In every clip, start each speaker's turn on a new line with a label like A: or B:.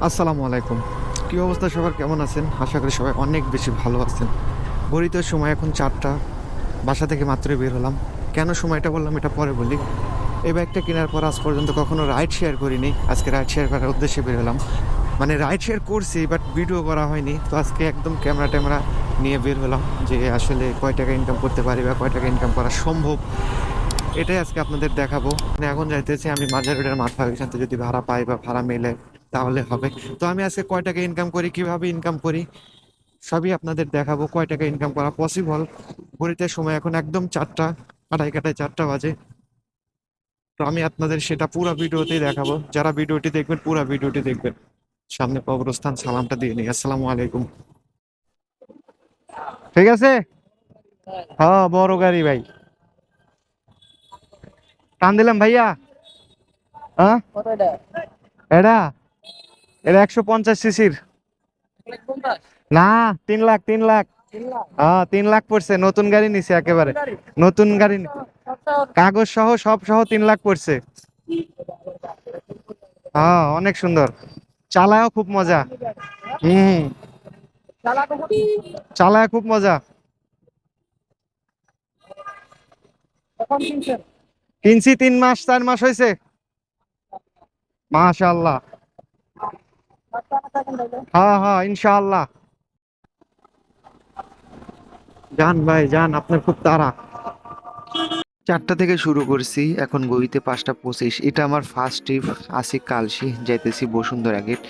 A: আসসালামু আলাইকুম। কী অবস্থা সবার, কেমন আছেন? আশা করি সবাই অনেক বেশি ভালো আছেন। ঘড়িতে সময় এখন 4টা, বাসা থেকে মাত্রই বের হলাম। কেন সময়টা বললাম এটা পরে বলি। এই বাইকটা কেনার পর আজ পর্যন্ত কখনো রাইড শেয়ার করিনি। আজকে রাইড শেয়ার করার উদ্দেশ্যে বের হলাম। মানে রাইড শেয়ার করছি বাট ভিডিও করা হয়নি। তো আজকে একদম ক্যামেরা ট্যামেরা নিয়ে বের হলাম যে আসলে কয় টাকা ইনকাম করতে পারি বা কয় টাকা ইনকাম করা সম্ভব, এটাই আজকে আপনাদের দেখাবো। মানে এখন যাইতেছি আমি মাঝের রোডের মাথা, ওইখান থেকে যদি ভাড়া পাই বা ভাড়া মেলে তাহলে হবে। তো আমি আজকে কয় টাকা ইনকাম করি, কিভাবে ইনকাম করি, সবই আপনাদের দেখাবো। কয় টাকা ইনকাম করা পসিবল। ঘড়িতে সময় এখন একদম 4টা, আড়াই কাটায় 4টা বাজে। তো আমি আপনাদের সেটা পুরো ভিডিওতেই দেখাবো। যারা ভিডিওটি দেখবেন পুরো ভিডিওটি দেখবেন। সামনে কবরস্থান, সালামটা দিয়ে নিই। আসসালামু আলাইকুম। ঠিক আছে। হ্যাঁ, বড় গাড়ি ভাই। টান দিলাম ভাইয়া। হ্যাঁ, এটা এটা 150 সিসির। না, 3 লাখ, 3 লাখ। হ্যাঁ, 3 লাখ পড়ছে। নতুন গাড়ি নিছে একেবারে। নতুন গাড়ি কাগজ সহ সব সহ 3 লাখ পড়ছে। হ্যাঁ, অনেক সুন্দর। চালায়ও খুব মজা। হম, চালায় খুব মজা। কিনছি 3 মাস 4 মাস হয়েছে। মাশাআল্লাহ। হ্যাঁ হ্যাঁ, ইনশাআল্লাহ। যান ভাই যান, আপনার খুব তাড়া। 4টা থেকে শুরু করছি, এখন গড়িতে 5টা 25। এটা আমার ফার্স্ট ট্রিপ। আসি কালসি, যাইতেছি বসুন্ধরা গেট।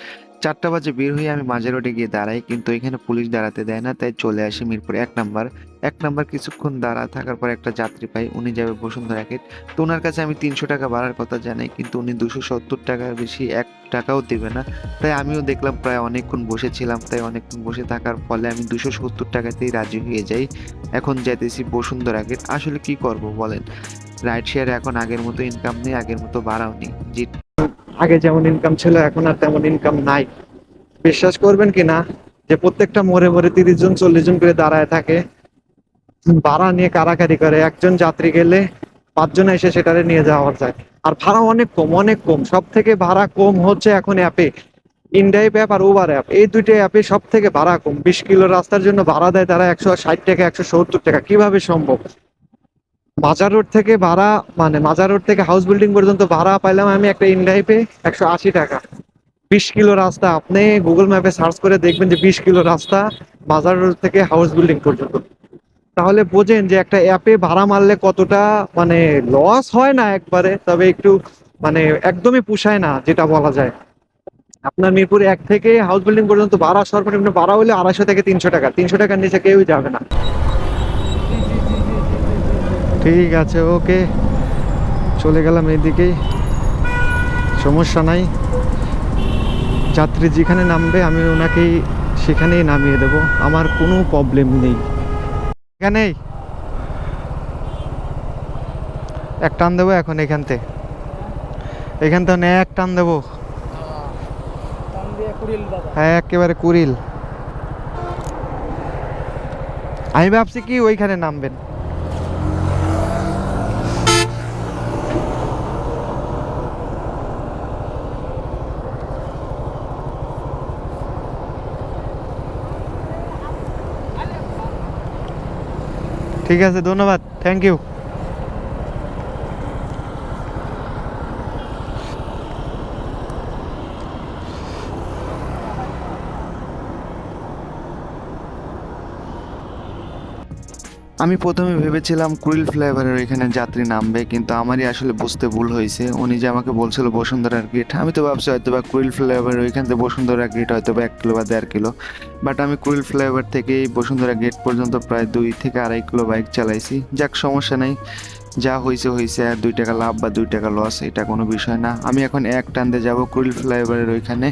A: 4টা বাজে বের হয়ে আমি মাঝের রোডে গিয়ে দাঁড়াই, কিন্তু এখানে পুলিশ দাঁড়াতে দেয় না, তাই চলে আসি মিরপুর 1 নাম্বার। 1 নাম্বার কিছুক্ষণ দাঁড়া থাকার পর একটা যাত্রী পাই, উনি যাবে বসুন্ধরা গেট। তো ওনার কাছে আমি 300 টাকা ভাড়ার কথা জানাই, কিন্তু উনি 270 টাকার বেশি 1 টাকাও দেবে না। তাই আমিও দেখলাম প্রায় অনেকক্ষণ বসেছিলাম, তাই অনেকক্ষণ বসে থাকার ফলে আমি 270 টাকাতেই রাজি হয়ে যাই। এখন যাইতেছি বসুন্ধরা গেট। আসলে কি করব বলেন, রাইড শেয়ারে এখন আগের মতো ইনকাম নেই, আগের মতো বাড়াও নেই। যে আগে যেমন ইনকাম ছিল এখন আর তেমন ইনকাম নাই। বিশ্বাস করবেন কি না, যে প্রত্যেকটা মোড়ে মোড়ে 30 জন 40 জন করে দাঁড়ায় থাকে, ভাড়া নিয়ে কারাকারি করে। একজন যাত্রী গেলে 5 জন এসে সেটারে নিয়ে যাওয়া যায়। আর ভাড়া অনেক কম, অনেক কম। সব থেকে ভাড়া কম হচ্ছে এখন অ্যাপে, ইনড্রাইভ অ্যাপ আর উবার অ্যাপ, এই দুইটা অ্যাপে সব থেকে ভাড়া কম। 20 কিলো রাস্তার জন্য ভাড়া দেয় তারা 160 টাকা, 170 টাকা। কিভাবে সম্ভব? মাজার রোড থেকে ভাড়া, মানে মাজার রোড থেকে হাউস বিল্ডিং পর্যন্ত ভাড়া পাইলাম আমি একটা ইনড্রাইভে 180 টাকা। 20 কিলো রাস্তা, আপনি গুগল ম্যাপে সার্চ করে দেখবেন যে 20 কিলো রাস্তা মাজার রোড থেকে হাউস বিল্ডিং পর্যন্ত। তাহলে বোঝেন যে একটা অ্যাপে ভাড়া মারলে কতটা মানে লস হয় না একবারে, তবে একটু মানে একদমই পুষায় না যেটা বলা যায়। আপনার মিরপুর 1 থেকে হাউস বিল্ডিং পর্যন্ত ভাড়া সর্বনিম্ন ভাড়া হলে 250 থেকে 300 টাকা। 300 টাকার নিচে কেউই যাবে না। ঠিক আছে, ওকে। চলে গেলাম এইদিকেই, সমস্যা নাই। যাত্রী যেখানে নামবে আমি ওনাকেই সেখানেই নামিয়ে দেব, আমার কোনো প্রবলেম নেই। এখানেই এক টান দেবো এখন এখান থেকে এক টান দেবো। হ্যাঁ, একেবারে কুড়িল। আমি ভাবছি কি ওইখানে নামবেন। ঠিক আছে, ধন্যবাদ, থ্যাংক ইউ। আমি প্রথমে ভেবেছিলাম কুড়িল ফ্লাইওভারের এখানে যাত্রী নামবে, কিন্তু আমারই আসলে বুঝতে ভুল হয়েছে। উনি যে আমাকে বলছিল বসুন্ধরার গেট, আমি তো ভাবছি হয়তো বা কুড়িল ফ্লাইওভারের ওইখান থেকে বসুন্ধরা গেট হয়তো বা 1 কিলো বা 1.5 কিলো। বাট আমি কুড়িল ফ্লাইওভার থেকেই বসুন্ধরা গেট পর্যন্ত প্রায় 2 থেকে 2.5 কিলো বাইক চালাইছি। যাক, সমস্যা নেই, যা হয়েছে হয়েছে। আর 2 টাকা লাভ বা 2 টাকা লস এটা কোনো বিষয় না। আমি এখন এক টানতে যাব কুড়িল ফ্লাইওভারের ওইখানে।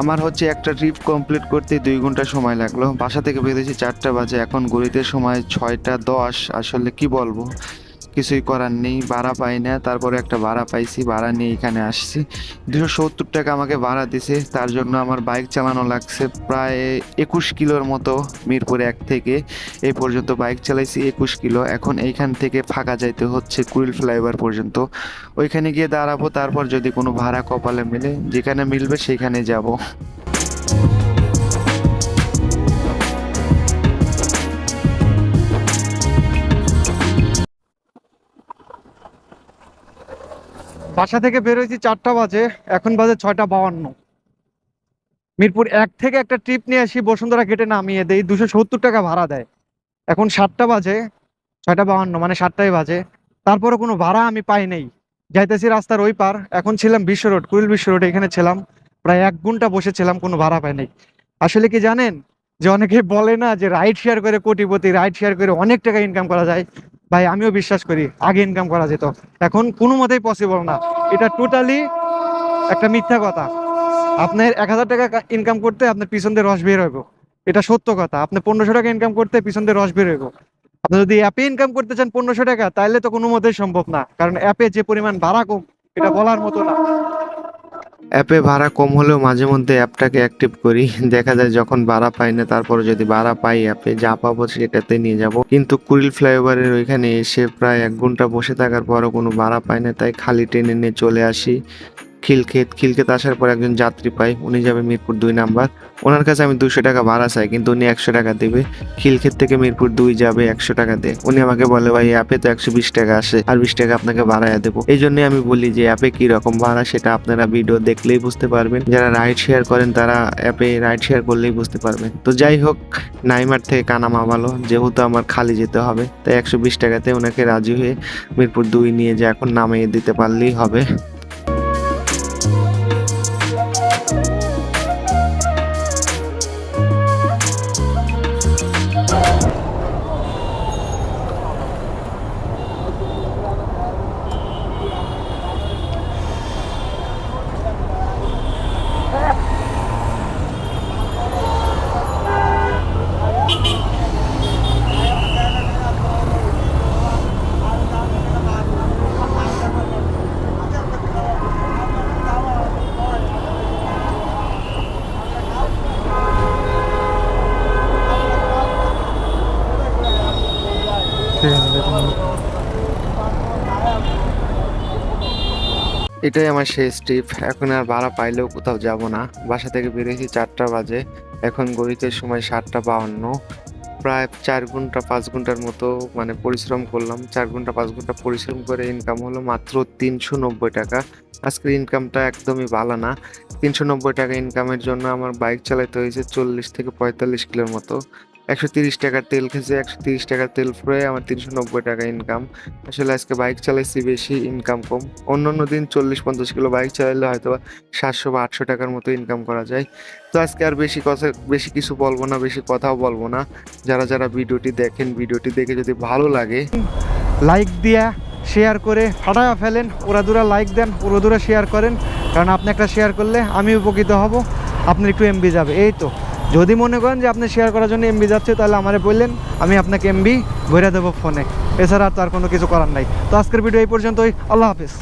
A: আমার হচ্ছে একটা ট্রিপ কমপ্লিট করতে 2 ঘন্টা সময় লাগলো। বাসা থেকে বেরিয়েছি 4টা বাজে, এখন ঘড়িতে সময় 6টা 10। আসলে কি বলবো, কিছুই করার নেই, ভাড়া পাই না, তারপরে একটা ভাড়া পাইছি, ভাড়া নিয়ে এখানে আসছি। 270 টাকা আমাকে ভাড়া দিছে, তার জন্য আমার বাইক চালানো লাগছে প্রায় 21 কিলোর মতো। মিরপুর 1 থেকে এই পর্যন্ত বাইক চালাইছি 21 কিলো। এখন এইখান থেকে ফাঁকা যাইতে হচ্ছে কুড়িল ফ্লাইওভার পর্যন্ত। ওইখানে গিয়ে দাঁড়াবো, তারপর যদি কোনো ভাড়া কপালে মেলে, যেখানে মিলবে সেখানে যাব।
B: বাসা থেকে বের হয়েছি 4টা বাজে, এখন বাজে 6টা 52। মিরপুর 1 থেকে একটা ট্রিপ নিয়ে আসি, বসুন্ধরা গেটে নামিয়ে দেই, 270 টাকা ভাড়া দেয়। এখন 7টা বাজে, 6টা 52 মানে 7টাই বাজে, তারপরে কোনো ভাড়া আমি পাই নাই। যাইতেছি রাস্তার ওই পার, এখন ছিলাম বিশ্ব রোড, কুড়িল বিশ্ব রোড, এখানে ছিলাম প্রায় 1 ঘন্টা বসেছিলাম, কোনো ভাড়া পাই নাই। আসলে কি জানেন, যে অনেকে বলে না যে রাইড শেয়ার করে কোটিপতি, রাইড শেয়ার করে অনেক টাকা ইনকাম করা যায়। ভাই আমিও বিশ্বাস করি আগে ইনকাম করা যেত, এখন কোনো মতেই পসিবল না। এটা টোটালি একটা মিথ্যা কথা। আপনার 1000 টাকা ইনকাম করতে আপনার পিছন দিয়ে রস বের হইব, এটা সত্য কথা। আপনি 1500 টাকা ইনকাম করতে পিছন দিয়ে রস বের হইব। আপনি যদি অ্যাপে ইনকাম করতে চান 1500 টাকা, তাহলে তো কোনো মতেই সম্ভব না, কারণ অ্যাপে যে পরিমাণ ভাড়া কম, এটা বলার মতো না।
A: অ্যাপে ভাড়া কম হলেও মাঝে মধ্যে অ্যাপটাকে অ্যাক্টিভ করি, দেখা যায় যখন ভাড়া পাই না, তারপরে যদি ভাড়া পাই অ্যাপে যা পাবো সেটাতে নিয়ে যাব। কিন্তু কুড়িল ফ্লাইওভারের ওইখানে এসে প্রায় 1 ঘন্টা বসে থাকার পরও কোনো ভাড়া পাই না, তাই খালি ট্রেনে নিয়ে চলে আসি খিলক্ষেত আসার পর একজন যাত্রী পাই, উনি যাবে মিরপুর 2 নাম্বার। ওনার কাছে আমি 200 টাকা ভাড়া চাই, কিন্তু উনি 100 টাকা দেবে। খিলক্ষেত থেকে মিরপুর 2 যাবে 100 টাকা দিয়ে। উনি আমাকে বলে, ভাই অ্যাপে তো 120 টাকা আসে, আর 20 টাকা আপনাকে ভাড়ায় দেবো। এই জন্যই আমি বলি যে অ্যাপে কি রকম ভাড়া সেটা আপনারা ভিডিও দেখলেই বুঝতে পারবেন। যারা রাইড শেয়ার করেন তারা অ্যাপে রাইড শেয়ার করলেই বুঝতে পারবেন। তো যাই হোক, নাইমার থেকে কানামা ভালো, যেহেতু আমার খালি যেতে হবে, তাই 120 টাকাতে ওনাকে রাজি হয়ে মিরপুর 2 নিয়ে যে এখন নামিয়ে দিতে পারলেই হবে। এটাই আমার শেষ ট্রিপ, এখন আর ভাড়া পাইলেও কোথাও যাব না। বাসা থেকে বেরিয়েছি 4টা বাজে, এখন ঘড়িতে সময় 7টা 52। প্রায় 4 ঘন্টা 5 ঘন্টার মতো মানে পরিশ্রম করলাম। 4 ঘন্টা 5 ঘন্টা পরিশ্রম করে ইনকাম হলো মাত্র 390 টাকা। আজকের ইনকামটা একদমই ভালো না। 390 টাকা ইনকামের জন্য আমার বাইক চালাতে হয়েছে 40 থেকে 45 কিলোর মতো। 130 টাকার তেল খেয়েছে, 130 টাকার তেল ফুরে আমার 390 টাকা ইনকাম। আসলে আজকে বাইক চালাইছি বেশি, ইনকাম কম। অন্য দিন 40-50 কিলো বাইক চালাইলে হয়তো 700 বা 800 টাকার মতো ইনকাম করা যায়। তো আজকে আর বেশি কিছু বলবো না, বেশি কথাও বলবো না। যারা ভিডিওটি দেখেন, ভিডিওটি দেখে যদি ভালো লাগে,
B: লাইক দিয়া শেয়ার করে ফাটায়া ফেলেন, ওরা লাইক দেন, ওরা শেয়ার করেন, কারণ আপনি একটা শেয়ার করলে আমি উপকৃত হব, আপনার একটু এমবি যাবে। এই তো, যদি মনে করেন যে আপনি শেয়ার করার জন্য এমবি যাচ্ছে, তাহলে আমারে বললেন, আমি আপনাকে এমবি ভরে দেবো ফোনে। এছাড়া আর তার কোনো কিছু করার নাই। তো আজকের ভিডিও এই পর্যন্তই, আল্লাহ হাফিজ।